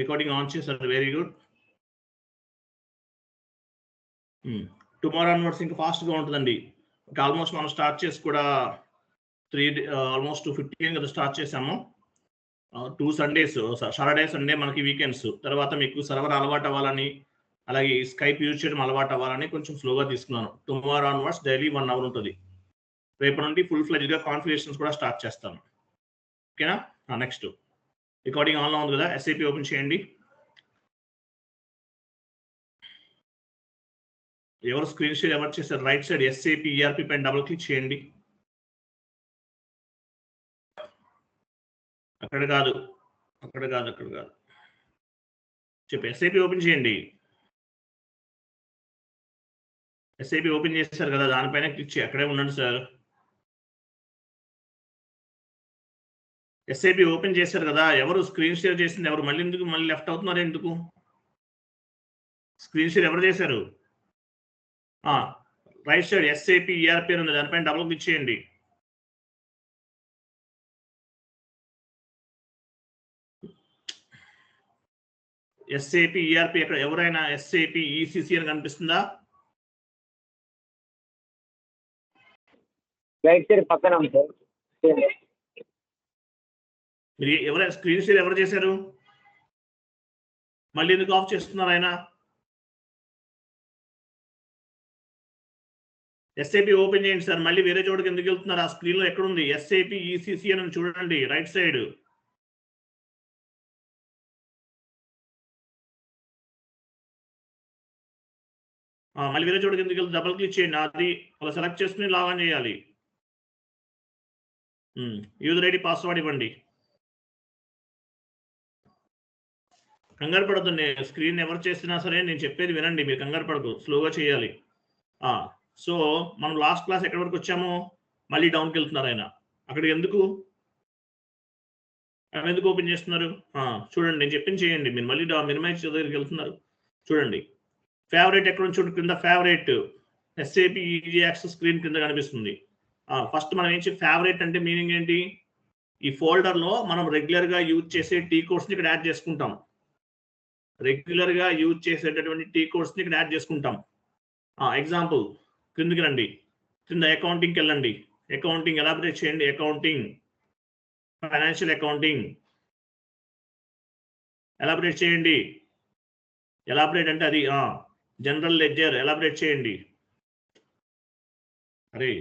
Recording on చేశారు, very good. Tomorrow onwards ఇంకా ఫాస్ట్గా ఉంటుందండి. ఆల్మోస్ట్ మనం స్టార్ట్ చేసి కూడా ఆల్మోస్ట్ 15 కదా స్టార్ట్ చేసాము. 2 సండేస్, సాటర్డే సండే మనకి వీకెండ్స్. తర్వాత మీకు సర్వర్ అలవాటు అవ్వాలని, అలాగే స్కైప్ యూజ్ చేయడం అలవాటు అవ్వాలని కొంచెం స్లోగా తీసుకున్నాను. టుమారో ఆన్వర్డ్స్ డైలీ 1 అవర్ ఉంటుంది. రేపు నుండి ఫుల్ ఫ్లెడ్జ్గా కాన్ఫిగరేషన్స్ కూడా స్టార్ట్ చేస్తాను. ఓకేనా? నెక్స్ట్ రికార్డింగ్ ఆన్లో ఉంది కదా, ఎస్ఏపి ఓపెన్ చేయండి. ఎవరు స్క్రీన్ షేర్ ఎవరు చేశారు? రైట్ సైడ్ ఎస్ఏపి ఈఆర్పి పైన డబుల్ క్లిక్ చేయండి. అక్కడ కాదు చెప్పి ఎస్ఏపి ఓపెన్ చేయండి. ఎస్ఐపి ఓపెన్ చేశారు కదా, దానిపైన క్లిక్ చేయి. అక్కడే ఉండండి సార్. ఎస్ఐపి ఓపెన్ చేశారు కదా, ఎవరు స్క్రీన్ షేర్ చేసింది ఎవరు? మళ్ళీ లెఫ్ట్ అవుతున్నారు ఎందుకు? స్క్రీన్ షేర్ ఎవరు చేశారు? రైట్ సైడ్ ఎస్ఐపి ఈఆర్పి ఉంది, దానిపైన డబుల్ క్లిక్ చేయండి. ఎస్ఐపి ఈఆర్పి ఎక్కడ? ఎవరైనా ఎస్ఐపి ఈసీసీ అని కనిపిస్తుందా? రైట్ సైడ్ పక్కన మీరు ఎవరైనా స్క్రీన్ షేర్ ఎవరు చేశారు? మళ్ళీ ఎందుకు ఆఫ్ చేస్తున్నారు ఆయన? ఎస్ఐపి ఓపెన్ చేయండి సార్. మళ్ళీ వేరే చోటుకి ఎందుకు వెళ్తున్నారు? ఆ స్క్రీన్ లో ఎక్కడ ఉంది? ఎస్ఐపి ఈసీసీ అని చూడండి, రైట్ సైడ్. మళ్ళీ వేరే చోటుకి ఎందుకు వెళ్తే డబుల్ క్లిక్ చేయండి. అది అలా సెలెక్ట్ చేసుకుని లాగిన్ చేయాలి. యూజర్ ఐడి పాస్వర్డ్ ఇవ్వండి. కంగారు పడుతుంది. స్క్రీన్ ఎవరు చేసినా సరే నేను చెప్పేది వినండి, మీరు కంగారు పడదు, స్లోగా చేయాలి. సో మనం లాస్ట్ క్లాస్ ఎక్కడి వరకు వచ్చామో మళ్ళీ డౌన్కి వెళ్తున్నారు ఆయన. అక్కడికి ఎందుకు ఓపెన్ చేస్తున్నారు? చూడండి, నేను చెప్పింది చేయండి. మీరు మళ్ళీ మినిమైజ్ దగ్గరికి వెళ్తున్నారు. చూడండి, ఫేవరెట్ ఎక్కడ నుంచి చూడండి, కింద favourite SAP easy access screen కింద కనిపిస్తుంది. ఫస్ట్ మనం ఏం ఫేవరెట్ అంటే మీనింగ్ ఏంటి? ఈ ఫోల్డర్లో మనం రెగ్యులర్గా యూజ్ చేసే టీ కోర్స్ని ఇక్కడ యాడ్ చేసుకుంటాం. రెగ్యులర్గా యూజ్ చేసేటటువంటి టీ కోర్స్ని ఇక్కడ యాడ్ చేసుకుంటాం. ఎగ్జాంపుల్, క్రిందికి రండి, కింద అకౌంటింగ్కి వెళ్ళండి. అకౌంటింగ్ ఎలాబరేట్ చేయండి. అకౌంటింగ్, ఫైనాన్షియల్ అకౌంటింగ్ ఎలాబరేట్ చేయండి. ఎలాబరేట్ అంటే అది జనరల్ లెడ్జర్ ఎలాబరేట్ చేయండి. అరే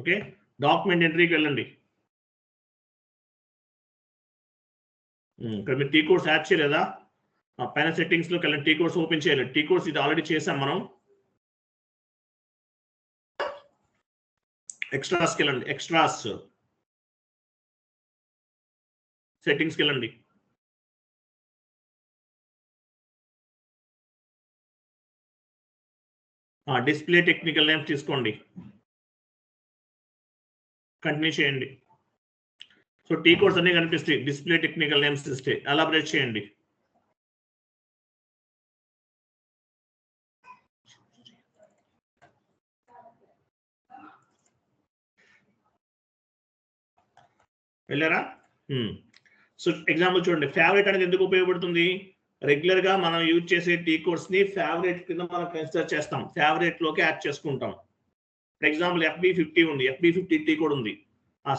ఓకే, డాక్యుమెంట్ ఎంట్రీకి వెళ్ళండి. ఇక్కడ మీరు టీ కోర్స్ యాడ్ చేయలేదా? పైన సెట్టింగ్స్లోకి వెళ్ళండి, టీ కోర్స్ ఓపెన్ చేయాలి. టీ కోర్స్ ఇది ఆల్రెడీ చేసాం మనం. ఎక్స్ట్రాస్కి వెళ్ళండి, ఎక్స్ట్రాస్ సెట్టింగ్స్కి వెళ్ళండి. డిస్ప్లే టెక్నికల్ నేమ్స్ తీసుకోండి, కంటిన్యూ చేయండి. సో టీ కోడ్స్ అన్ని కనిపిస్తాయి. డిస్ప్లే టెక్నికల్ నేమ్స్ ఇస్తే ఎలాబరేట్ చేయండి. వెళ్ళారా? సో ఎగ్జాంపుల్ చూడండి, ఫేవరెట్ అనేది ఎందుకు ఉపయోగపడుతుంది? రెగ్యులర్ గా మనం యూజ్ చేసే టీ కోడ్స్ ని ఫేవరెట్ కింద మనం కన్సిడర్ చేస్తాం, ఫేవరెట్ లోకి యాడ్ చేసుకుంటాం. ఫర్ ఎగ్జాంపుల్ FB50 ఉంది, FB50 టీ కోడ్ ఉంది.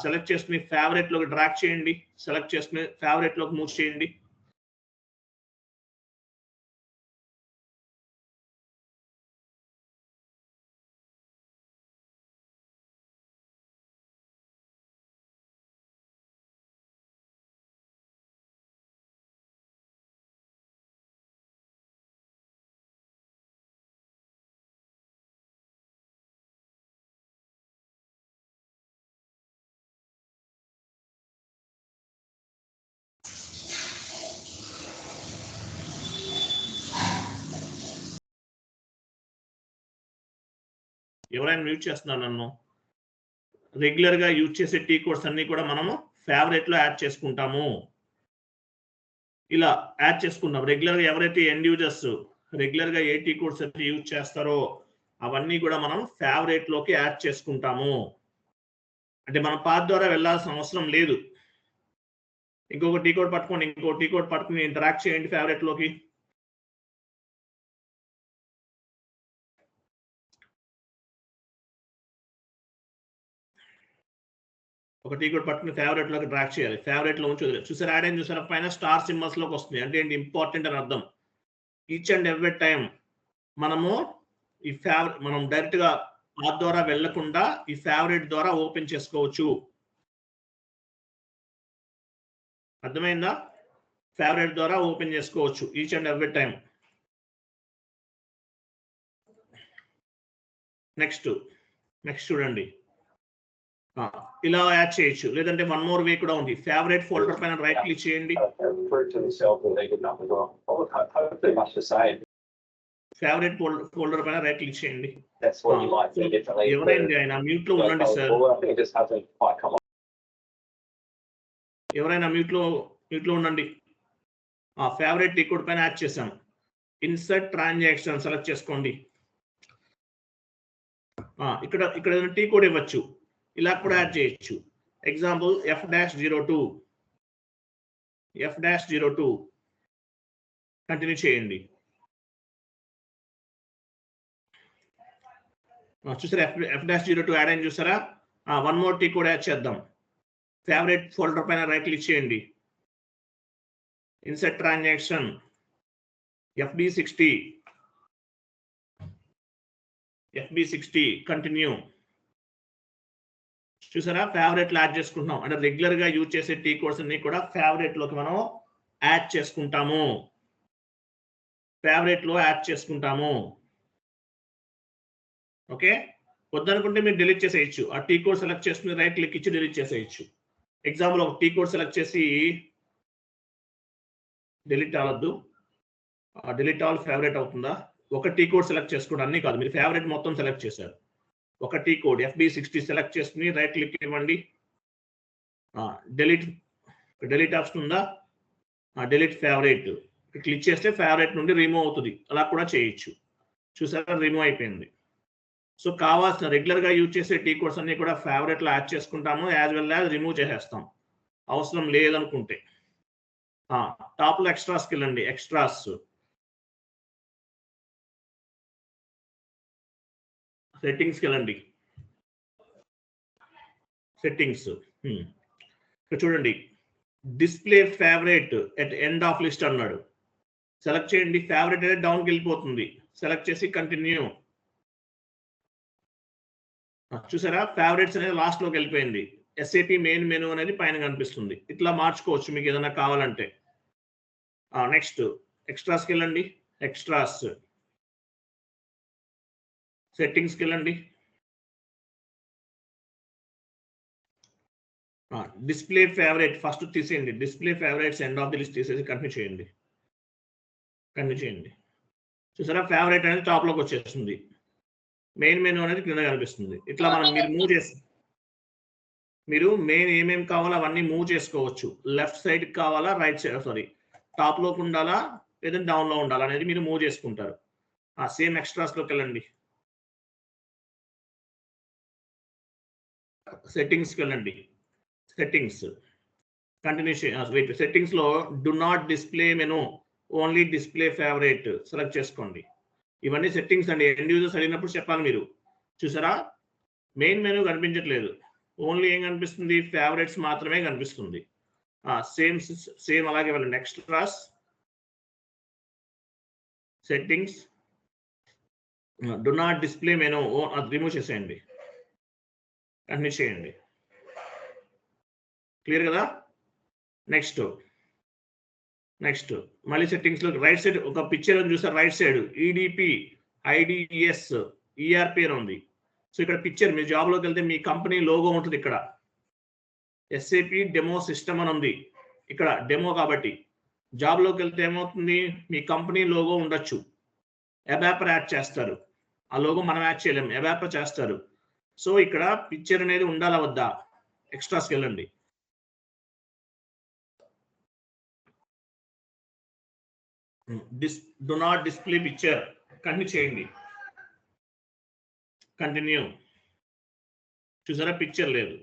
సెలెక్ట్ చేసుకుని ఫేవరెట్ లోకి డ్రాగ్ చేయండి, సెలెక్ట్ చేసుకుని ఫేవరెట్ లోకి మూవ్ చేయండి. ఎవరైనా మ్యూట్ చేస్తున్నారు నన్ను? రెగ్యులర్ గా యూజ్ చేసే టీ కోడ్స్ అన్ని కూడా మనము ఫేవరెట్ లో యాడ్ చేసుకుంటాము. ఇలా యాడ్ చేసుకుంటాం. రెగ్యులర్ గా ఎవరైతే ఎండ్ యూజర్స్ రెగ్యులర్ గా ఏ టీ కోడ్స్ అయితే యూజ్ చేస్తారో అవన్నీ కూడా మనం ఫేవరెట్ లోకి యాడ్ చేసుకుంటాము. అంటే మనం పాత్ ద్వారా వెళ్ళాల్సిన అవసరం లేదు. ఇంకొక టీ కోడ్ పట్టుకోండి, ఇంకో టీ కోడ్ పట్టుకుని ఇంటరాక్ట్ చేయండి ఫేవరెట్ లోకి. ఒక టీ కోడ్ పట్టుకుని ఫేవరెట్ లోకి డ్రాక్ చేయాలి. ఫేవరెట్ లో ఉంచి చూసారు యాడ్ అని చూసారా, పైన స్టార్ సింబల్స్ లోకి వస్తుంది. అంటే ఏంటి? ఇంపార్టెంట్ అని అర్థం. ఈచ్ అండ్ ఎవ్రీ టైం మనము ఈ మనం డైరెక్ట్ గా పాత్ ద్వారా వెళ్లకుండా ఈ ఫేవరెట్ ద్వారా ఓపెన్ చేసుకోవచ్చు. అర్థమైందా? ఫేవరెట్ ద్వారా ఓపెన్ చేసుకోవచ్చు each and every time. Next చూడండి, ఇలా యాడ్ చేయొచ్చు. లేదంటే వన్ మోర్ వే కూడా ఉంది. ఫేవరెట్ ఫోల్డర్ పైన రైట్ క్లిక్ చేయండి. ఫేవరెట్ ఫోల్డర్ పైన రైట్ క్లిక్ చేయండి. ఎవరైనా ఆయన మ్యూట్ లో ఉండండి సార్. ఎవరైనా మ్యూట్ లో ఉండండి. ఫేవరెట్ టీ కోడ్ పైన యాడ్ చేసాం. ఇన్సర్ట్ ట్రాన్సాక్షన్ సెలెక్ట్ చేసుకోండి. ఇక్కడ టీ కోడ్ ఇవ్వచ్చు. ఇలా కూడా యాడ్ చేయొచ్చు. ఎగ్జాంపుల్ F-02 కంటిన్యూ చేయండి. చూసారా F-02 యాడ్ అని చూసారా? One more T code add చేద్దాం. ఫేవరెట్ ఫోల్డర్ పైన రైట్ క్లిక్ చేయండి. Insert transaction FB60 continue. చూసారా ఫేవరెట్ యాడ్ చేసుకుంటున్నాం. అంటే రెగ్యులర్ గా యూజ్ చేసే టీ కోడ్స్ అన్ని కూడా ఫేవరెట్ లోకి మనం యాడ్ చేసుకుంటాము. ఓకే, వద్దనుకుంటే మీరు డిలీట్ చేసేయచ్చు. ఆ టీ కోడ్ సెలెక్ట్ చేసుకుని రైట్ క్లిక్ ఇచ్చి డిలీట్ చేసేయచ్చు. ఎగ్జాంపుల్ ఒక టీ కోడ్ సెలెక్ట్ చేసి డిలీట్ అవ్వద్దు. డిలీట్ ఆల్ ఫేవరెట్ అవుతుందా? ఒక టీ కోడ్ సెలెక్ట్ చేసుకోండి, అన్ని కాదు. మీరు ఫేవరెట్ మొత్తం సెలెక్ట్ చేశారు. ఒక టీ కోడ్ FB60 సెలెక్ట్ చేసుకుని రైట్ క్లిక్ ఇవ్వండి. డిలీట్ ఆప్షన్ ఉందా? డిలీట్ ఫేవరెట్ క్లిక్ చేస్తే ఫేవరెట్ నుండి రిమూవ్ అవుతుంది. అలా కూడా చేయొచ్చు. చూసారా రిమూవ్ అయిపోయింది. సో కావాల్సిన రెగ్యులర్ గా యూజ్ చేసే టీ కోడ్స్ అన్ని కూడా ఫేవరెట్ లో యాడ్ చేసుకుంటాము. యాజ్ వెల్ యాజ్ రిమూవ్ చేసేస్తాం అవసరం లేదనుకుంటే. టాప్ లో ఎక్స్ట్రాస్కి వెళ్ళండి. సెట్టింగ్స్కి వెళ్ళండి. సెట్టింగ్స్ ఇక్కడ చూడండి, display favourite at end of list అన్నాడు. సెలెక్ట్ చేయండి. ఫేవరెట్ అనేది డౌన్కి వెళ్ళిపోతుంది. సెలెక్ట్ చేసి కంటిన్యూ. చూసారా ఫేవరెట్స్ అనేది లాస్ట్ లోకి వెళ్ళిపోయింది. SAP మెయిన్ మెనూ అనేది పైన కనిపిస్తుంది. ఇట్లా మార్చుకోవచ్చు మీకు ఏదైనా కావాలంటే. నెక్స్ట్ ఎక్స్ట్రాస్కి వెళ్ళండి. సెట్టింగ్స్కి వెళ్ళండి. డిస్ప్లే ఫేవరెట్ ఫస్ట్ తీసేయండి. Display favourites end of the list తీసేసి కంటిన్యూ చేయండి. చూసారా ఫేవరెట్ అనేది టాప్ లోకి వచ్చేస్తుంది. మెయిన్ మెనూ అనేది కింద కనిపిస్తుంది. ఇట్లా మీరు మెయిన్ ఏమేమి కావాలో అవన్నీ మూవ్ చేసుకోవచ్చు. లెఫ్ట్ సైడ్ కావాలా, రైట్ సైడ్ టాప్ లోకి ఉండాలా లేదా డౌన్ లో ఉండాలా అనేది మీరు మూవ్ చేసుకుంటారు. సేమ్ ఎక్స్ట్రాస్ లోకి వెళ్ళండి. సెట్టింగ్స్కి వెళ్ళండి. సెట్టింగ్స్ లో do not display menu, only display favourite select చేసుకోండి. ఇవన్నీ సెట్టింగ్స్ అండి. ఎండ్ యూజర్స్ అడిగినప్పుడు చెప్పాలి మీరు. చూసారా మెయిన్ మెనూ కనిపించట్లేదు. ఓన్లీ ఏం కనిపిస్తుంది? ఫేవరెట్స్ మాత్రమే కనిపిస్తుంది. సేమ్ అలాగే వెళ్ళండి. Extras, settings, do not display menu అది రిమూవ్ చేసేయండి. కంటిన్యూ చేయండి. క్లియర్ కదా? నెక్స్ట్ మళ్ళీ సెట్టింగ్స్ లో రైట్ సైడ్ ఒక పిక్చర్ చూసారు. Right side EDP IDES ERP అని ఉంది. సో ఇక్కడ పిక్చర్ మీ జాబ్ లోకి వెళ్తే మీ కంపెనీ లోగో ఉంటుంది. ఇక్కడ SAP డెమో సిస్టమ్ అని ఉంది. ఇక్కడ డెమో కాబట్టి జాబ్ లోకి వెళ్తే ఏమవుతుంది? మీ కంపెనీ లోగో ఉండొచ్చు. అబాప్ యాడ్ చేస్తారు. ఆ లోగో మనం యాడ్ చేయలేము, అబాప్ చేస్తారు. సో ఇక్కడ పిక్చర్ అనేది ఉండాలా వద్దా? ఎక్స్ట్రాస్కి వెళ్ళండి. Do not display picture. Continue చేయండి. కంటిన్యూ. చూసారా పిక్చర్ లేదు.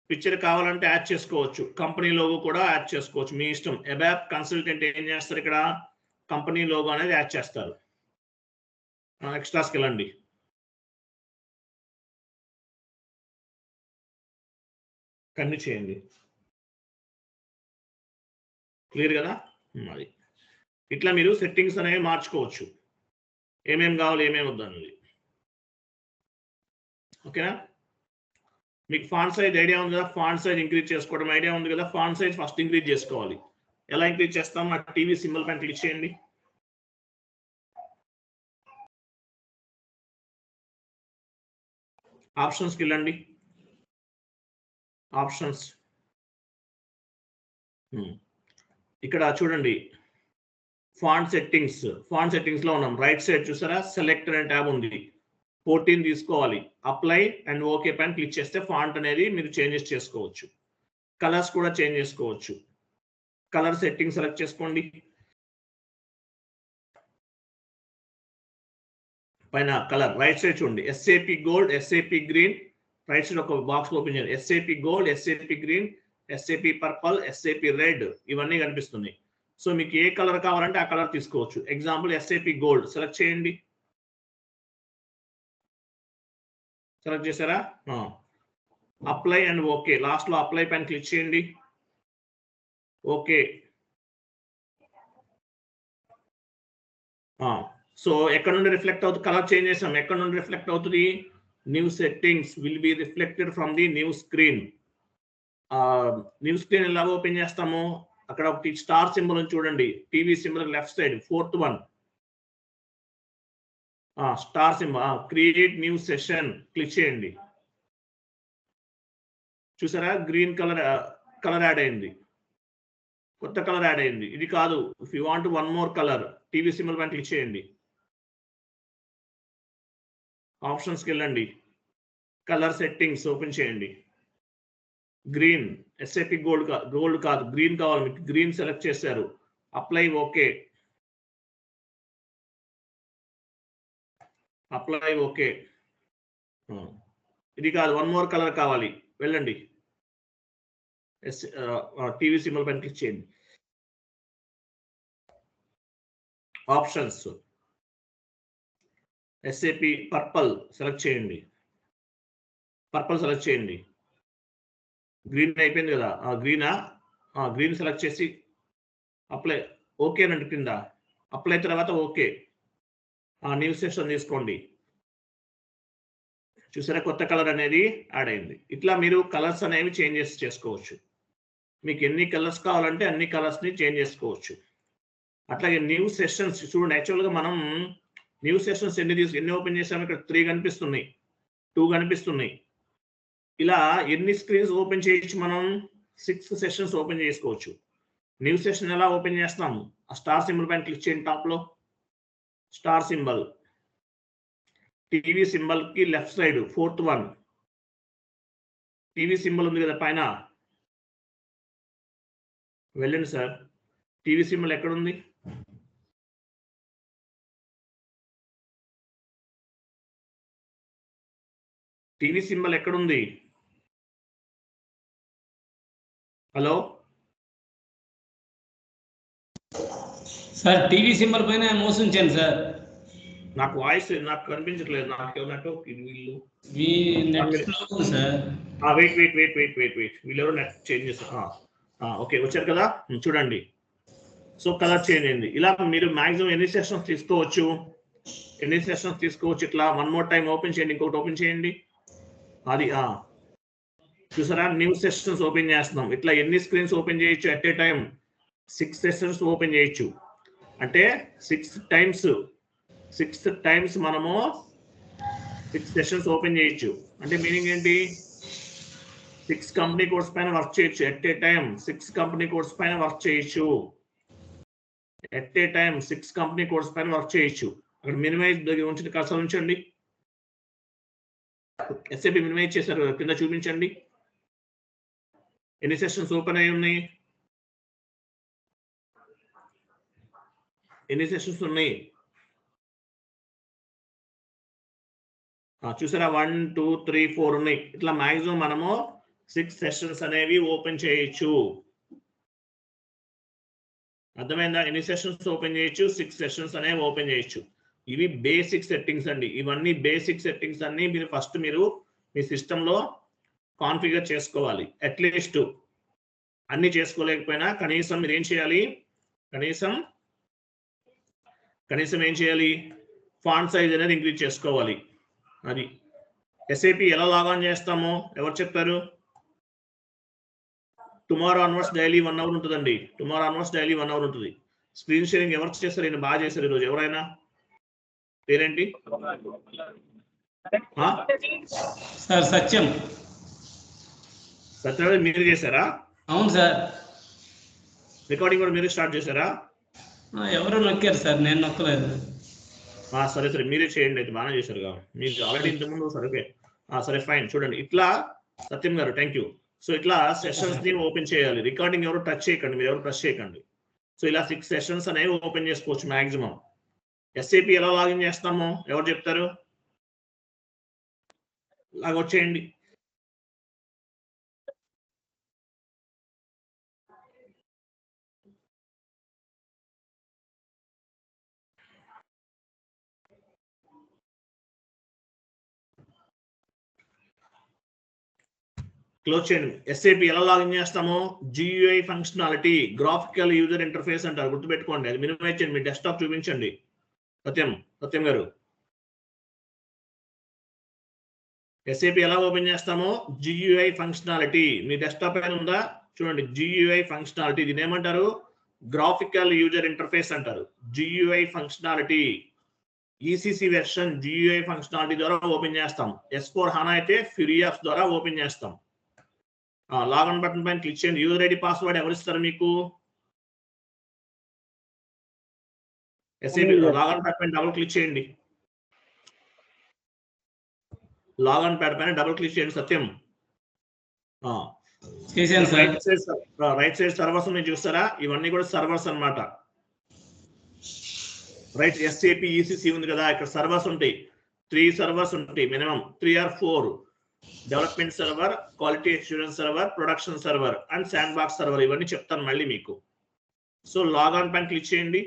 పిక్చర్ కావాలంటే యాడ్ చేసుకోవచ్చు. కంపెనీ లోగో కూడా యాడ్ చేసుకోవచ్చు, మీ ఇష్టం. అబాప్ కన్సల్టెంట్ ఏం చేస్తారు, ఇక్కడ కంపెనీ లోగో అనేది యాడ్ చేస్తారు. ఎక్స్ట్రాస్కి వెళ్ళండి. కంటిన్యూ చేయండి. క్లియర్ కదా? అది ఇట్లా మీరు సెట్టింగ్స్ అనేవి మార్చుకోవచ్చు, ఏమేమి కావాలి ఏమేమి వద్దు అనేది. ఓకేనా? మీకు ఫాంట్ సైజ్ ఐడియా ఉంది కదా, ఫాంట్ సైజ్ ఇంక్రీజ్ చేసుకోవడం ఐడియా ఉంది కదా. ఫాంట్ సైజ్ ఫస్ట్ ఇంక్రీజ్ చేసుకోవాలి. ఎలా ఇంక్రీజ్ చేస్తాం? ఆ టీవీ సింబల్ పైన క్లిక్ చేయండి. ఆప్షన్స్కి వెళ్ళండి. ఆప్షన్స్ ఇక్కడ చూడండి, ఫాంట్ సెట్టింగ్స్. ఫాంట్ సెట్టింగ్స్ లో ఉన్నాం. రైట్ సైడ్ చూసారా, సెలెక్ట్ అనే ట్యాబ్ ఉంది. 14 తీసుకోవాలి. అప్లై అండ్ ఓకే పైన క్లిక్ చేస్తే ఫాంట్ అనేది మీరు చేంజెస్ చేసుకోవచ్చు. కలర్స్ కూడా చేంజ్ చేసుకోవచ్చు. కలర్ సెట్టింగ్ సెలెక్ట్ చేసుకోండి. పైన కలర్ రైట్ సైడ్ చూడండి, SAP gold, SAP green. Right side ఒక బాక్స్ ఓపెన్ చేయండి. SAP gold, SAP green, SAP purple, SAP red ఇవన్నీ కనిపిస్తున్నాయి. సో మీకు ఏ కలర్ కావాలంటే ఆ కలర్ తీసుకోవచ్చు. ఎగ్జాంపుల్ ఎస్ఏపి గోల్డ్ సెలెక్ట్ చేయండి. సెలెక్ట్ చేశారా? Apply and okay. లాస్ట్ లో అప్లై పైన క్లిక్ చేయండి. ఓకే. సో ఎక్కడ నుండి రిఫ్లెక్ట్ అవుతుంది? కలర్ చేంజ్ చేసాం. ఎక్కడ నుండి రిఫ్లెక్ట్ అవుతుంది? New settings will be reflected from the new screen. New screen ఎలా ఓపెన్ చేస్తాము? అక్కడ ఒకటి స్టార్ సింబల్ చూడండి, TV symbol left side 4th one star symbol. Create new session click చేయండి. చూసారా, గ్రీన్ కలర్ యాడ్ అయింది, కొత్త కలర్ యాడ్ అయింది. ఇది కాదు, if you want one more colour, TV symbol పైన క్లిక్ చేయండి. ఆప్షన్స్కి వెళ్ళండి. కలర్ సెట్టింగ్స్ ఓపెన్ చేయండి. గ్రీన్, ఎస్ఏపి గోల్డ్ కాదు, గ్రీన్ కావాలి మీకు. గ్రీన్ సెలెక్ట్ చేశారు. Apply okay. Apply okay. ఇది కాదు, వన్ మోర్ కలర్ కావాలి. వెళ్ళండి, టీవీ సింబల్ పైన క్లిక్ చేయండి. ఆప్షన్స్, ఎస్ఏపి పర్పల్ సెలెక్ట్ చేయండి. పర్పల్ సెలెక్ట్ చేయండి. గ్రీన్ అయిపోయింది కదా, గ్రీనా? గ్రీన్ సెలెక్ట్ చేసి అప్లై ఓకే అనండి. కింద అప్లై తర్వాత ఓకే. న్యూ సెషన్ తీసుకోండి. చూసారా, కొత్త కలర్ అనేది యాడ్ అయింది. ఇట్లా మీరు కలర్స్ అనేవి చేంజెస్ చేసుకోవచ్చు. మీకు ఎన్ని కలర్స్ కావాలంటే అన్ని కలర్స్ ని చేంజ్ చేసుకోవచ్చు. అట్లాగే న్యూ సెషన్స్ చూడండి. యాక్చువల్గా మనం న్యూ సెషన్స్ ఎన్ని ఓపెన్ చేసాము? ఇక్కడ 3 కనిపిస్తున్నాయి, 2 కనిపిస్తున్నాయి. ఇలా ఎన్ని స్క్రీన్స్ ఓపెన్ చేయొచ్చు? మనం 6 సెషన్స్ ఓపెన్ చేసుకోవచ్చు. న్యూ సెషన్ ఎలా ఓపెన్ చేస్తాము? ఆ స్టార్ సింబల్ పైన క్లిక్ చేయండి. టాప్ లో స్టార్ సింబల్, టీవీ సింబల్ కి left side 4th one TV symbol ఉంది కదా పైన, వెళ్ళండి సార్. టీవీ సింబల్ ఎక్కడ ఉంది? టీవీ సింబల్ ఎక్కడుంది? హలో సార్, టీవీ సింబల్ పైన మౌస్ ఉంచాను సార్. నాకు వాయిస్ నాకు కనిపించట్లేదు. నాకు నెట్వర్క్ వీళ్ళు మీ నెట్ స్లో ఉంది సార్. వెయిట్ వీళ్ళెవరో నెట్ చేంజ్ చేస్తారు. ఓకే, వచ్చారు కదా, చూడండి. సో కలర్ చేంజ్ అయింది. ఇలా మీరు మాక్సిమం ఎన్ని సెషన్స్ తీసుకోవచ్చు? ఇట్లా వన్ మోర్ టైం ఓపెన్ చేయండి. ఇంకొకటి ఓపెన్ చేయండి. అది చూసారా, న్యూ సెషన్స్ ఓపెన్ చేస్తున్నాం. ఇట్లా ఎన్ని స్క్రీన్స్ ఓపెన్ చేయొచ్చు? At a time 6 sessions open చేయొచ్చు. అంటే 6 టైమ్స్ మనము 6 సెషన్స్ ఓపెన్ చేయొచ్చు. అంటే మీనింగ్ ఏంటి? 6 కంపెనీ కోడ్స్ పైన వర్క్ చేయొచ్చు. At a time 6 company codes పైన వర్క్ చేయొచ్చు. అక్కడ మినిమైజ్ దగ్గర ఉంచి కర్సర్ ఉంచండి. ఎస్ఏపి మినిమైజ్ చేశారు, కింద చూపించండి. ఎన్ని సెషన్స్ ఓపెన్ అయి ఉన్నాయి? ఎన్ని సెషన్స్ ఉన్నాయి? చూసారా 1 2 3 4 ఉన్నాయి. ఇట్లా మాక్సిమం మనము 6 సెషన్స్ అనేవి ఓపెన్ చేయొచ్చు. అర్థమైందా? ఎన్ని సెషన్స్ ఓపెన్ చేయొచ్చు? 6 సెషన్స్ అనేవి ఓపెన్ చేయొచ్చు. ఇవి బేసిక్ సెట్టింగ్స్ అండి. ఇవన్నీ బేసిక్ సెట్టింగ్స్ అన్ని మీరు ఫస్ట్ మీరు మీ సిస్టంలో కాన్ఫిగర్ చేసుకోవాలి. అట్లీస్ట్ అన్ని చేసుకోలేకపోయినా కనీసం మీరు ఏం చేయాలి? కనీసం ఏం చేయాలి? ఫాంట్ సైజ్ అనేది ఇంక్రీజ్ చేసుకోవాలి. అది SAP ఎలా లాగాన్ చేస్తామో ఎవరు చెప్పారు? టుమారో ఆన్వర్డ్స్ డైలీ 1 అవర్ ఉంటుందండి. టుమారో ఆన్వర్డ్స్ డైలీ 1 అవర్ ఉంటుంది. స్క్రీన్ షేరింగ్ ఎవరు చేస్తారు? నేను బాగా చేశారు ఈరోజు. ఎవరైనా పేరేంటి? సార్ సత్యం. సత్యనారాయణ మీరు చేశారా? అవును సార్. రికార్డింగ్ కూడా మీరు స్టార్ట్ చేశారా? ఎవరు నొక్కారు సార్, నేను నొక్కలేదు. సరే మీరే చేయండి. అయితే బాగానే చేశారు కదా, మీకు ఆల్రెడీ ఇంతకుముందు. సరే ఓకే, సరే ఫైన్. చూడండి ఇట్లా సత్యం గారు, థ్యాంక్ యూ. సో ఇట్లా సెషన్స్ ని ఓపెన్ చేయాలి. రికార్డింగ్ ఎవరు టచ్ చేయకండి, మీరు ఎవరు ప్రెస్ చేయకండి. సో ఇలా 6 సెషన్స్ అనేవి ఓపెన్ చేసుకోవచ్చు మాక్సిమం. SAP ఎలా లాగిన్ చేస్తామో ఎవరు చెప్తారు? లాగౌట్ చేయండి. క్లోజ్ చేయండి. SAP ఎలా లాగిన్ చేస్తామో GUI functionality, graphical user interface అంటారు, గుర్తుపెట్టుకోండి. అది మినిమైజ్ చేయండి. మీ డెస్క్టాప్ చూపించండి. సత్యం గారు, SAP ఎలా ఓపెన్ చేస్తామో GUI ఫంక్షనాలిటీ మీ డెస్క్టాప్ పైన ఉందా? చూడండి, GUI ఫంక్షనాలిటీ. దీని ఏమంటారు? గ్రాఫికల్ యూజర్ ఇంటర్ఫేస్ అంటారు. GUI functionality ECC version GUI functionality ద్వారా ఓపెన్ చేస్తాం. S/4HANA అయితే ఫిరియాస్ ద్వారా ఓపెన్ చేస్తాం. లాగిన్ బటన్ పైన క్లిక్ చేయండి. యూజర్ ఐడి పాస్వర్డ్ ఎవరు ఇస్తారు మీకు? SAP లాగిన్ ప్యాడ్ పైన డబుల్ క్లిక్ చేయండి. లాగిన్ ప్యాడ్ పైన డబుల్ క్లిక్ చేయండి. సత్యం, రైట్ సైడ్ సర్వర్స్ ఉన్నాయి చూస్తారా? ఇవన్నీ కూడా సర్వర్స్ అన్నమాట. రైట్, SAP ECC ఉంది కదా, ఇక్కడ సర్వర్స్ ఉంటాయి. 3 సర్వర్స్ ఉంటాయి, minimum 3 or 4. Development server, quality assurance server, production server and sand box server. ఇవన్నీ చెప్తాను మళ్ళీ మీకు. సో లాగిన్ పైన క్లిక్ చేయండి.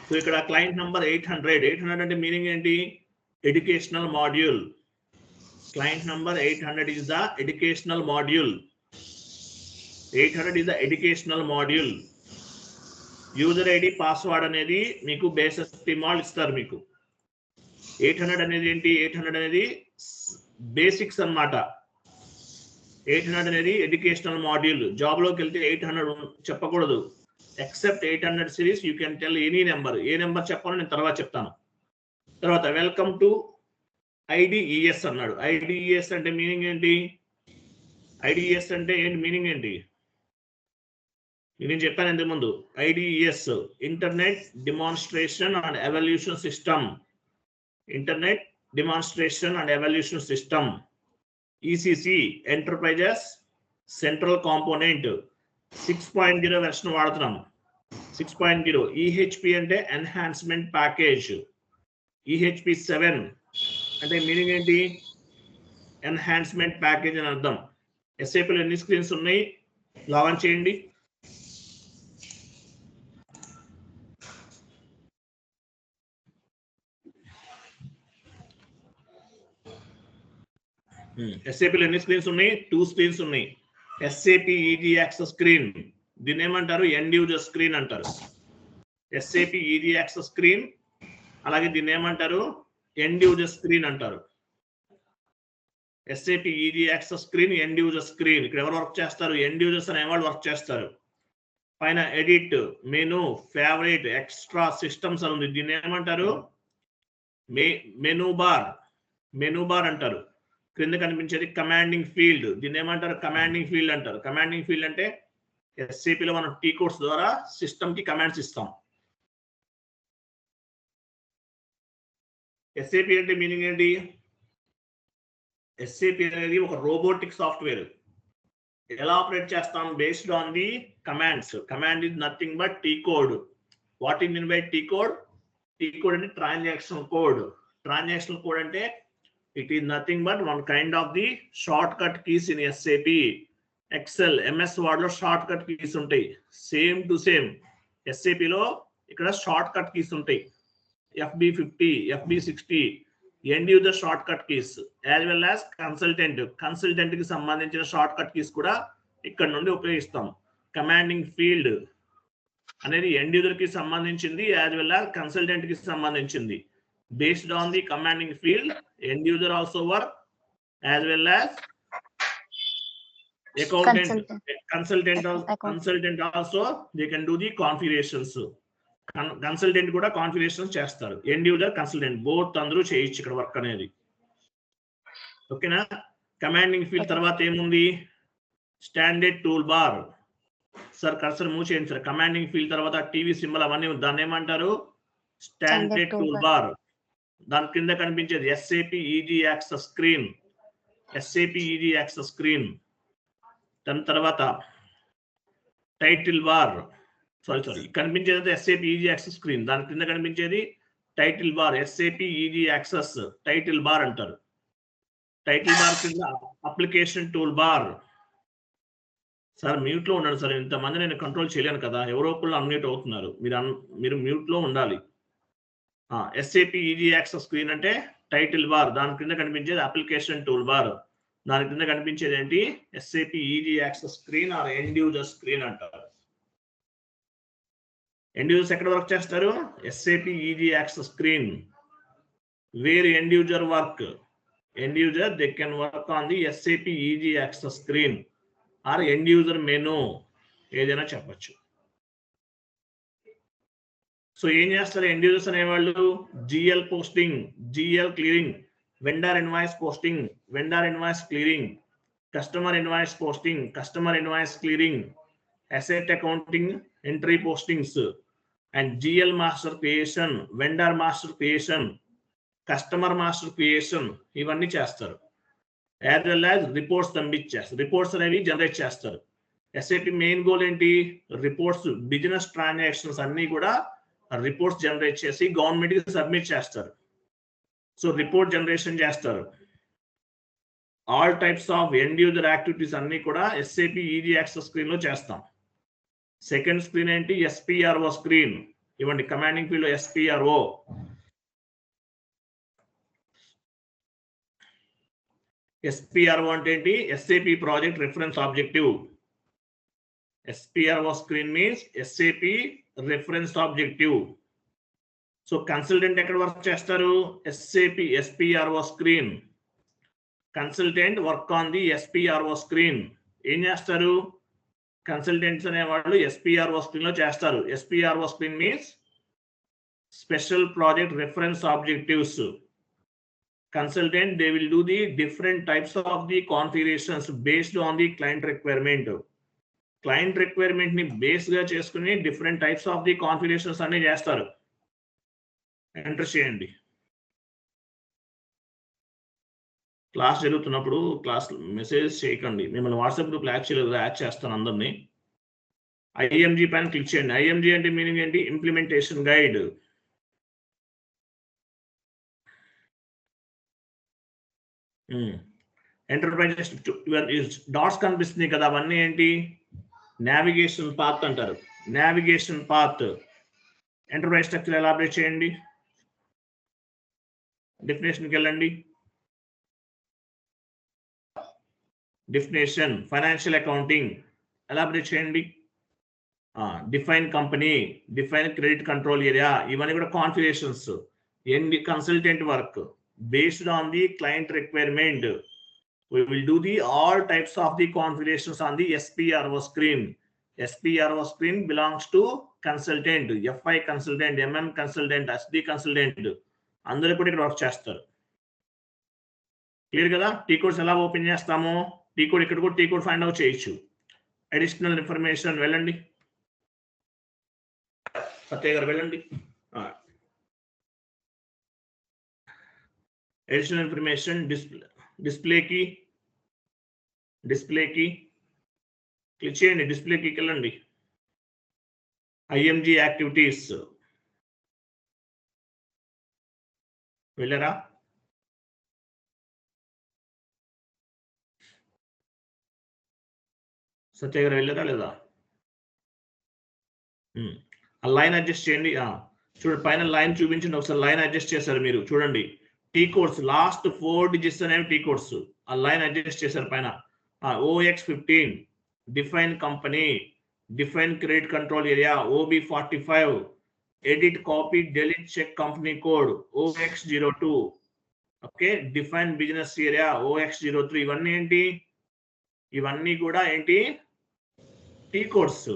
సో ఇక్కడ క్లయింట్ నంబర్ 800 అంటే మీనింగ్ ఏంటి? Educational module. Client number 800 is the educational module. 800 is the educational module. User ID password అనేది మీకు బేసిక్ డిమాల్ట్ ఇస్తారు. మీకు 800 అనేది ఏంటి? 800 అనేది బేసిక్స్ అన్నమాట. 800 అనేది ఎడ్యుకేషనల్ మాడ్యూల్. జాబ్ లోకి వెళ్తే 800 చెప్పకూడదు. Except 800 series you can tell any number. A number చెప్పాలో నేను తర్వాత చెప్తాను. తర్వాత వెల్కమ్ టు IDES అన్నాడు. IDES అంటే మీనింగ్ ఏంటి? IDES అంటే ఏంటి మీనింగ్ ఏంటి? నేను చెప్పాను ఇంతకు ముందు. IDES internet demonstration and evolution system. Internet demonstration and evolution system. ECC enterprises central component 6.0 version వాడుతున్నాం. 6.0. EHP అంటే ఎన్హాన్స్మెంట్ ప్యాకేజ్. EHP 7 అంటే మీనింగ్ ఏంటి? ఎన్హాన్స్మెంట్ ప్యాకేజ్ అని అర్థం. SAP లో ఎన్ని స్క్రీన్స్ ఉన్నాయి? లాగిన్ చేయండి. SAP లో ఎన్ని స్క్రీన్స్ ఉన్నాయి? 2 స్క్రీన్స్ ఉన్నాయి. SAP ఈజీ యాక్సెస్ స్క్రీన్, దీన్ని ఏమంటారు? ఎండ్ యూజర్ స్క్రీన్ అంటారు. SAP ఈజీ యాక్సెస్ స్క్రీన్, అలాగే దీన్ని ఏమంటారు? ఎండ్ యూజర్ స్క్రీన్ అంటారు. SAP easy access screen, end user screen. ఇక్కడ ఎవరు వర్క్ చేస్తారు? ఎండ్ యూజర్స్ అనే వాళ్ళు వర్క్ చేస్తారు. పైన edit, menu, favourite, extra, systems అని ఉంది. దీన్ని ఏమంటారు? మెనూ బార్ అంటారు. క్రింద కనిపించేది కమాండింగ్ ఫీల్డ్. దీన్ని ఏమంటారు? కమాండింగ్ ఫీల్డ్ అంటారు. కమాండింగ్ ఫీల్డ్ అంటే SAP లో మనం T కోడ్స్ ద్వారా సిస్టమ్ కి కమాండ్స్ ఇస్తాం. SAP అంటే మీనింగ్ ఏంటి? SAP అనేది ఒక రోబోటిక్ సాఫ్ట్వేర్. ఎలా ఆపరేట్ చేస్తాం? Based on the commands. Command is nothing but t code. What in mean by t code? T code అంటే ట్రాన్సాక్షన్ కోడ్. ట్రాన్సాక్షన్ కోడ్ అంటే it is nothing but one kind of the shortcut keys in SAP, XL, MS word లో short cut keys ఉంటాయి. Same to same ఎస్ఏపిలో ఇక్కడ short cut keys ఉంటాయి. FB50, FB60 end user short cut keys as well as consultant కి సంబంధించిన short cut keys కూడా ఇక్కడ నుండి ఉపయోగిస్తాం. కమాండింగ్ ఫీల్డ్ అనేది ఎండ్ యూజర్ కి సంబంధించింది యాజ్ వెల్ యాజ్ కన్సల్టెంట్ కి సంబంధించింది. Based on the commanding field end user also work as well as consultant also they can do the configurations. Consultant కూడా కాన్ఫిగరేషన్స్ చేస్తారు. ఎండ్ యూజర్, కన్సల్టెంట్ బోత్ అందరూ చేయొచ్చు ఇక్కడ work అనేది. ఓకేనా? కమాండింగ్ ఫీల్డ్ తర్వాత ఏముంది? Standard tool bar. Sir cursor move చేయండి సార్. కమాండింగ్ ఫీల్డ్ తర్వాత టీవీ సింబల్ అవన్నీ దాన్ని ఏమంటారు? Standard tool bar. దాని కింద కనిపించేది SAP easy access screen. SAP easy access screen. దాని తర్వాత టైటిల్ బార్. సారీ కనిపించేది ఎస్ఏపి ఈజీ యాక్సెస్ స్క్రీన్. దాని కింద కనిపించేది title bar. SAP easy access title bar అంటారు. టైటిల్ బార్ కింద application tool bar. Sir mute లో ఉండండి సార్. ఇంతమంది నేను కంట్రోల్ చేయలేను కదా, ఎవరో ఒకళ్ళు అన్మ్యూట్ అవుతున్నారు. మీరు మ్యూట్ లో ఉండాలి. ఎస్ఏపి ఈజీ యాక్సెస్ స్క్రీన్ అంటే టైటిల్ బార్. దాని కింద కనిపించేది అప్లికేషన్ టూల్ బార్. దాని కింద కనిపించేది ఏంటి? SAP easy access screen or end user screen అంటారు. ఎండ్ యూజర్స్ ఎక్కడ వర్క్ చేస్తారు? SAP easy access screen. Where end user work? End user they can work on the SAP easy access screen or end user menu, ఏదైనా చెప్పచ్చు. So ఏం చేస్తారు end users అనేవాళ్ళు? GL posting, GL clearing, vendor invoice posting, vendor invoice clearing, customer invoice posting, customer invoice clearing, asset accounting entry postings, and GL master creation, vendor master creation, customer master creation, ఇవన్నీ చేస్తారు. As well as reports పంపించేస్తారు. Reports అనేవి generate చేస్తారు. SAP main goal ఏంటి? Reports, business transactions అన్ని కూడా reports generate చేసి government కి సబ్మిట్ చేస్తారు. సో రిపోర్ట్ జనరేషన్ చేస్తారు. All types of end user activities అన్ని కూడా ఎస్ఏపి ఈజీ యాక్సెస్ స్క్రీన్ లో చేస్తాం. సెకండ్ స్క్రీన్ ఏంటి? SPRO screen. ఇవ్వండి కమాండింగ్ ఫీల్డ్ లో ఎస్పిఆర్ఓ. ఎస్పిఆర్ఓ అంటే ఏంటి? SAP project reference objective. SPRO screen means SAP reference objective. So consultant ఎక్కడ వర్క్ చేస్తారు? SAP SPRO screen. Consultant work on the SPRO screen. ఏం చేస్తారు? కన్సల్టెంట్స్ అనేవాళ్ళు ఎస్పిఆర్ఓ స్క్రీన్ లో చేస్తారు. SPRO screen means special project reference objectives. Consultant, they will do the different types of the configurations based on the client requirement. Client requirement ni base ga cheskuni different types of the configurations anni chestaru. Enter cheyandi. Class జరుగుతున్నప్పుడు class message చేయకండి. మిమ్మల్ని WhatsApp group add చేయలేదు, add చేస్తాను అందరినీ. IMG పైన click చేయండి. IMG అంటే meaning ఏంటి? Implementation guide. ఎంటర్ప్రైజెస్ డాట్స్ కనిపిస్తుంది కదా, అవన్నీ ఏంటి? నావిగేషన్ పాత్ అంటారు. Navigation path. Enterprise structure elaborate చేయండి. డెఫినేషన్కి వెళ్ళండి. డెఫినేషన్ ఫైనాన్షియల్ అకౌంటింగ్ ఎలాబరేట్ చేయండి. Define company, define credit control area, ఇవన్నీ కూడా configurations. End consultant work based on the client requirement. We will do the all types of the configurations on the SPRO screen. SPRO screen belongs to consultant, FI consultant, MM consultant, SD consultant. అందరూ కూడా ఇక్కడ work చేస్తారు. Clear కదా? T codes ఎలా open చేస్తామో, T code ఇక్కడ కూడా T code find out చేయొచ్చు. అడిషనల్ ఇన్ఫర్మేషన్ వెళ్ళండి. సత్య గారు వెళ్ళండి. Additional information, display key, click చేయండి, డిస్ప్లేకి వెళ్ళండి. ఐఎంజీ యాక్టివిటీస్ వెళ్ళారా? సత్య గారు వెళ్ళారా లేదా? ఆ లైన్ అడ్జస్ట్ చేయండి. చూడండి, పైన లైన్ చూపించండి ఒకసారి. లైన్ అడ్జస్ట్ చేశారు మీరు చూడండి. టీ కోడ్స్ లాస్ట్ 4 డిజిట్స్ అనేవి టీ కోడ్స్. ఆ లైన్ అడ్జస్ట్ చేశారు పైన. OX15 define company, define credit control area, OB45 edit copy delete check company code, OX02 okay, define business area, OX03. ఇవన్నీ ఏంటి? ఇవన్నీ కూడా ఏంటి? T codes.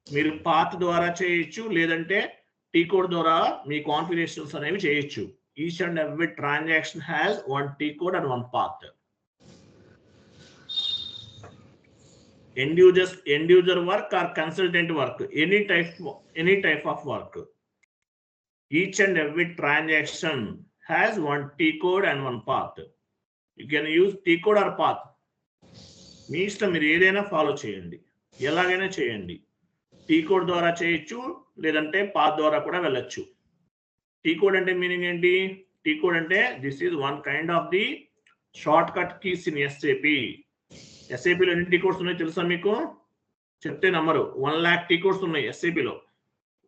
మీరు పాత్ ద్వారా చేయొచ్చు, లేదంటే టీ కోడ్ ద్వారా మీ కాన్ఫిగరేషన్స్ అనేవి చేయొచ్చు. Each and every transaction has 1 T code and 1 path. end user work or consultant work, any type of work, each and every transaction has 1 T code and 1 path. You can use T code or path. మీ ఇష్టం, మీరు ఏదైనా follow చేయండి, ఎలాగైనా చేయండి. T code ద్వారా చేయొచ్చు, లేదంటే path ద్వారా కూడా వెళ్ళొచ్చు. టీ కోడ్ అంటే మీనింగ్ ఏంటి? టీ కోడ్ అంటే this is 1 kind of the shortcut keys in SAP. SAPలో ఎన్ని టీ కోడ్స్ ఉన్నాయో తెలుసా మీకు? చెప్తే నమ్మరు. 1 lakh టీ కోడ్స్ ఉన్నాయి SAPలో.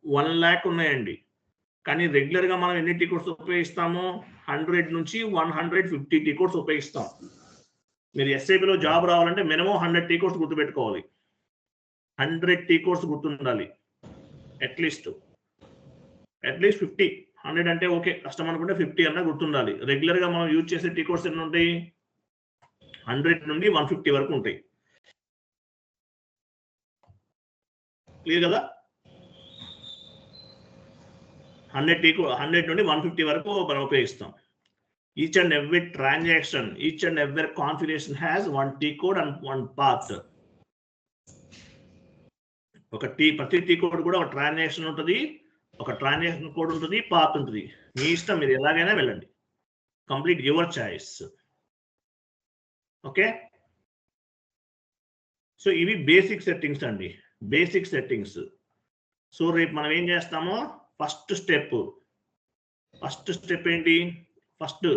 1 lakh ఉన్నాయండి. కానీ రెగ్యులర్గా మనం ఎన్ని టీ కోడ్స్ ఉపయోగిస్తాము? 100 నుంచి 150 టీ కోడ్స్ ఉపయోగిస్తాం. మీరు SAPలో జాబ్ రావాలంటే మినిమం 100 టీ కోడ్స్ గుర్తుపెట్టుకోవాలి. 100 టీ కోడ్స్ గుర్తుండాలి. అట్లీస్ట్ 50. 100 అంటే ఓకే, కష్టం అనుకుంటే 50 అన్నా గుర్తుండాలి. రెగ్యులర్గా మనం యూజ్ చేసే టీ కోడ్స్ ఎన్ని ఉంటాయి? 100 నుండి 150 వరకు ఉంటాయి. క్లియర్ కదా? 100 నుండి 150 వరకు మనం ఉపయోగిస్తాం. Each and every transaction, each and every configuration has 1 T code and 1 path. ప్రతి టీ కోడ్ కూడా ఒక ట్రాన్సాక్షన్ ఉంటుంది, ఒక ట్రాన్సాక్షన్ కోడ్ ఉంటుంది, పాత్ ఉంటుంది. మీ ఇష్టం, మీరు ఎలాగైనా వెళ్ళండి. Complete your choice. Okay, so ఇవి బేసిక్ సెట్టింగ్స్ అండి, బేసిక్ సెట్టింగ్స్. సో రేపు మనం ఏం చేస్తామో, ఫస్ట్ స్టెప్ ఏంటి? ఫస్ట్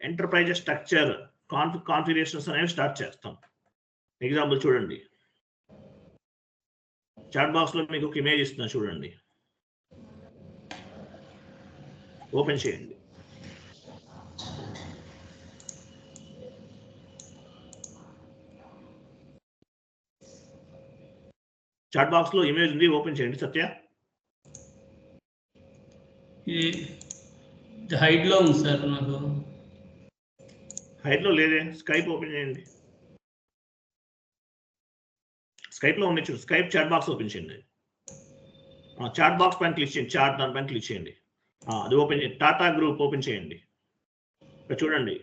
ఎంటర్ప్రైజ్ స్ట్రక్చర్ కాన్ఫిగరేషన్స్ అనేవి స్టార్ట్ చేస్తాం. ఎగ్జాంపుల్ చూడండి, చాట్ బాక్స్ లో మీకు ఒక ఇమేజ్ ఇస్తున్నా చూడండి, ఓపెన్ చేయండి. చాట్ బాక్స్ లో ఇమేజ్ ఉంది, ఓపెన్ చేయండి. సత్య, హైడ్ లో ఉంది సార్. నాకు హైడ్ లో లేదే. స్కైప్ ఓపెన్ చేయండి. స్కైప్ లో ఉంది చూడు, స్కైప్ చాట్ బాక్స్ ఓపెన్ చేయండి. చాట్ బాక్స్ పైన క్లిక్ చేయండి, చాట్ దాని పైన క్లిక్ చేయండి. అది ఓపెన్ చేయండి. టాటా గ్రూప్ ఓపెన్ చేయండి. ఇక్కడ చూడండి.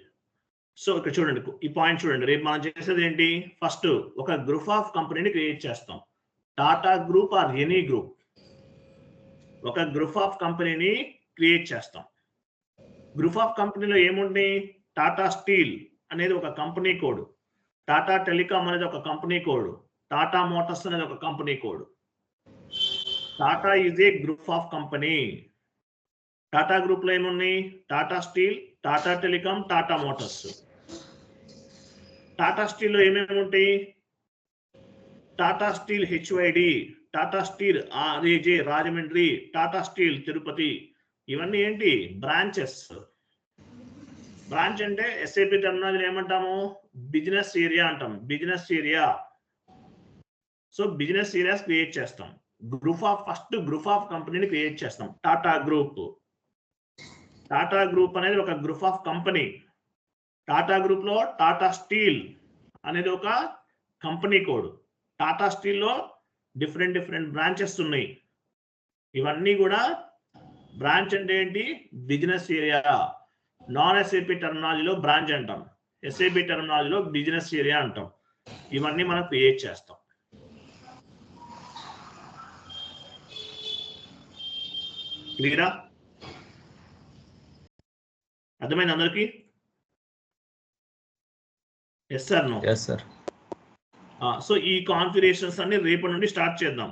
సో ఇక్కడ చూడండి, ఈ పాయింట్ చూడండి. రేపు మనం చేసేది ఏంటి? ఫస్ట్ ఒక గ్రూప్ ఆఫ్ కంపెనీని క్రియేట్ చేస్తాం. Tata group or any group, ఒక గ్రూప్ ఆఫ్ కంపెనీని క్రియేట్ చేస్తాం. గ్రూప్ ఆఫ్ కంపెనీలో ఏముంది? టాటా స్టీల్ అనేది ఒక కంపెనీ కోడ్, టాటా టెలికాం అనేది ఒక కంపెనీ కోడ్, టాటా మోటార్స్ అనేది ఒక company code. Tata is a group of company. Tata group లో ఏమున్నాయి? Tata steel, Tata telecom, Tata Motors. Tata steel లో ఏమేమి ఉంటాయి? Tata steel HYD, Tata steel RAJ Rajahmundry, Tata steel Tirupati. ఇవన్నీ ఏంటి? బ్రాంచెస్. బ్రాంచ్ అంటే SAP టెర్మినాలజీ ఏమంటాము? బిజినెస్ ఏరియా అంటాం. Business area. So business areas create చేస్తాం. ఫస్ట్ గ్రూప్ ఆఫ్ కంపెనీని క్రియేట్ చేస్తాం. టాటా గ్రూప్. టాటా గ్రూప్ అనేది ఒక group of company. Tata group లో టాటా స్టీల్ అనేది ఒక కంపెనీ కోడ్. టాటా స్టీల్ లో డిఫరెంట్ బ్రాంచెస్ ఉన్నాయి. ఇవన్నీ కూడా బ్రాంచ్ అంటే ఏంటి? Business area. నాన్ SAP టెర్మినాలజీలో బ్రాంచ్ అంటాం, SAP టెర్మినాలజీలో బిజినెస్ ఏరియా అంటాం. ఇవన్నీ మనం క్రియేట్ చేస్తాం. క్లియరా? అర్థమైంది అందరికి? Yes sir, no? Yes, sir. So ఈ కాన్ఫిగరేషన్స్ అన్ని రేపటి నుండి స్టార్ట్ చేద్దాం.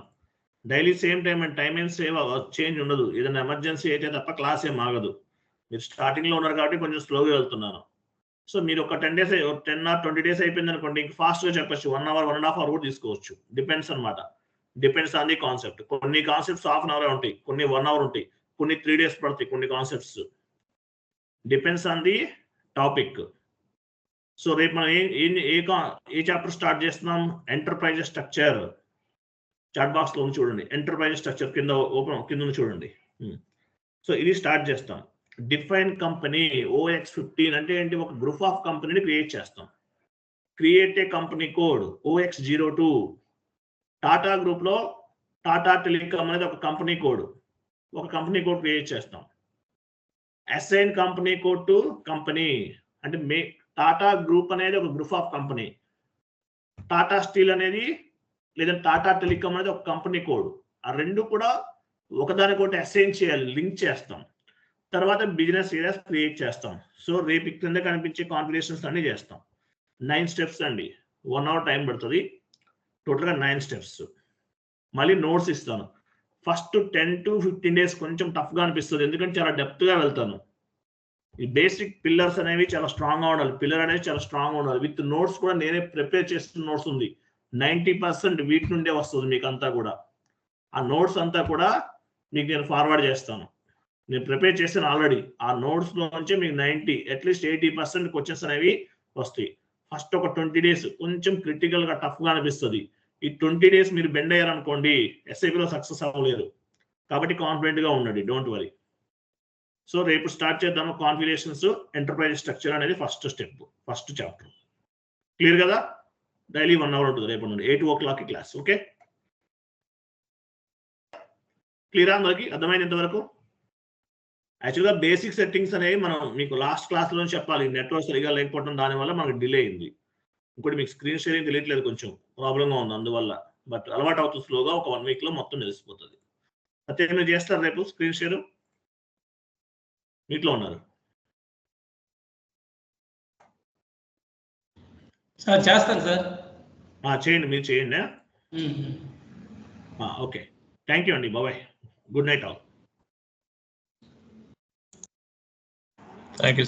Daily same time and time ఏం చేంజ్ ఉండదు. ఏదైనా ఎమర్జెన్సీ అయితే తప్ప క్లాస్ ఏం ఆగదు. మీరు స్టార్టింగ్లో ఉన్నారు కాబట్టి కొంచెం స్లోగా వెళ్తున్నాను. సో మీరు ఒక 10 days 10 or 20 days అయిపోయింది అనుకోండి, ఇంక ఫాస్ట్గా చెప్పచ్చు. 1 hour 1.5 hour కూడా తీసుకోవచ్చు. డిపెండ్స్ అనమాట. Depends on the concept. కొన్ని కాన్సెప్ట్స్ హాఫ్ అన్ అవర్ ఉంటాయి, కొన్ని 1 hour ఉంటాయి, కొన్ని 3 days పడతాయి కొన్ని concepts. Depends on the topic. So రేపు మనం ఏ చాప్టర్ స్టార్ట్ చేస్తున్నాం? Enterprise structure. చాట్ బాక్స్ లో చూడండి, ఎంటర్ప్రైజ్ స్ట్రక్చర్ కింద చూడండి. సో ఇది స్టార్ట్ చేస్తాం. డిఫైన్ కంపెనీ OX15 అంటే ఏంటి? ఒక గ్రూప్ ఆఫ్ కంపెనీని క్రియేట్ చేస్తాం. Create a company code OX02. Tata group లో టాటా టెలికామ్ అనేది ఒక కంపెనీ కోడ్ క్రియేట్ చేస్తాం. Assign company code to company అంటే టాటా గ్రూప్ అనేది ఒక group of company. Tata steel అనేది లేదా టాటా టెలికామ్ అనేది ఒక కంపెనీ కోడ్. ఆ రెండు కూడా ఒకదానికొకటి అసైన్ చేయాలి, లింక్ చేస్తాం. తర్వాత బిజినెస్ ఏరియాస్ క్రియేట్ చేస్తాం. సో రేపు కింద కనిపించే కాన్ఫిగరేషన్స్ అన్ని చేస్తాం. 9 steps అండి. 1 hour టైం పడుతుంది. టోటల్గా 9 steps. మళ్ళీ నోట్స్ ఇస్తాను. ఫస్ట్ 10 to 15 days కొంచెం టఫ్గా అనిపిస్తుంది, ఎందుకంటే చాలా డెప్త్గా వెళ్తాను. ఈ బేసిక్ పిల్లర్స్ అనేవి చాలా స్ట్రాంగ్గా ఉండాలి. పిల్లర్ అనేది చాలా స్ట్రాంగ్గా ఉండాలి. విత్ నోట్స్ కూడా నేనే ప్రిపేర్ చేస్తున్న నోట్స్ ఉంది. 90% వీటి నుండే వస్తుంది మీకు అంతా కూడా. ఆ నోట్స్ అంతా కూడా మీకు నేను ఫార్వర్డ్ చేస్తాను. నేను ప్రిపేర్ చేస్తాను ఆల్రెడీ. ఆ నోట్స్ నుంచి మీకు 90 అట్లీస్ట్ 80% క్వశ్చన్స్ అనేవి వస్తాయి. ఫస్ట్ ఒక 20 days కొంచెం క్రిటికల్గా టఫ్గా అనిపిస్తుంది. ఈ 20 days మీరు బెండ్ అయ్యారనుకోండి, ఎస్ఐపిలో సక్సెస్ అవ్వలేరు. కాబట్టి కాన్ఫిడెంట్గా ఉండండి, డోంట్ వరీ. సో రేపు స్టార్ట్ చేద్దాము. కాన్ఫిగరేషన్స్ ఎంటర్ప్రైజ్ స్ట్రక్చర్ అనేది first step, first chapter. Clear కదా? డైలీ 1 hour ఉంటుంది రేపు నుండి 8 o'clock క్లాస్. ఓకే, క్లియరా అందరికి? అర్థమైంది ఇంతవరకు? యాక్చువల్గా బేసిక్ సెట్టింగ్స్ అనేవి మనం మీకు లాస్ట్ క్లాస్లో చెప్పాలి. నెట్వర్క్ సరిగా లేకపోవడం దానివల్ల మనకు డిలే అయింది. ఇంకోటి మీకు స్క్రీన్ షేరింగ్ తెలియట్లేదు, కొంచెం ప్రాబ్లంగా ఉంది అందువల్ల. బట్ అలవాటు అవుతుంది స్లోగా. ఒక 1 week లో మొత్తం తెలిసిపోతుంది. అయితే మీరు చేస్తారు రేపు స్క్రీన్ షేర్? మీట్లో ఉన్నారు సార్? చేస్తాను సార్. చేయండి, మీరు చేయండి. ఓకే, థ్యాంక్ యూ అండి. Bye, good night all. Thank you.